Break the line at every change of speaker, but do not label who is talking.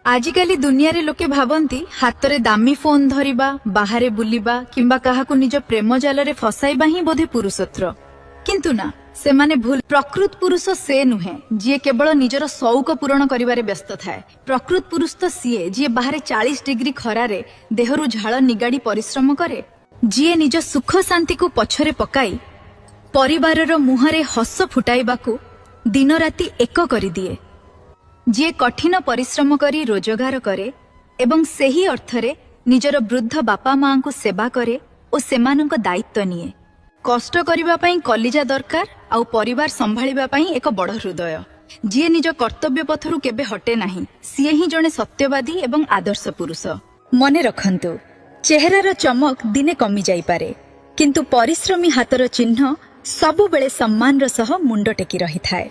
आजिकाली दुनिया रे लोके भावंती हातरे दामी फोन धरिबा बाहरे बुलिबा किंबा काहाकु निज प्रेम जाल रे फसाइबा ही बोधे पुरुषत्व किंतु ना से माने भूल। प्रकृत पुरुष से नुहे जी केवल निजर शौक पूरण करिवारे व्यस्त थाए। प्रकृत पुरुष तो सीए जी बाहर 40 डिग्री खरारे देहरु झाल निगाड़ी परिश्रम करे, जी निज सुख शांति को पछरे पकाई परिवारर मुहरे हस फुटाइबाकू दिन राति एक करि दिए, जी कठिन परिश्रम करी रोजगार करे एवं सेही अर्थरे निजर वृद्ध बापा मां को सेवा करे और सेमानक दायित्व निए। कष्ट करिबा पई कलिजा दरकार आउ परिवार संभाळिबा पई एक बड़ हृदय, जी निज कर्तव्य पथरु केबे हटे नाही, सीए ही जणे सत्यवादी एवं आदर्श पुरुष। मने रखंतु, चेहरार चमक दिने कमी जाई पारे किंतु परिश्रमी हातर चिन्ह सबु बेले सम्मानर सह मुंड टेकी रही थाए।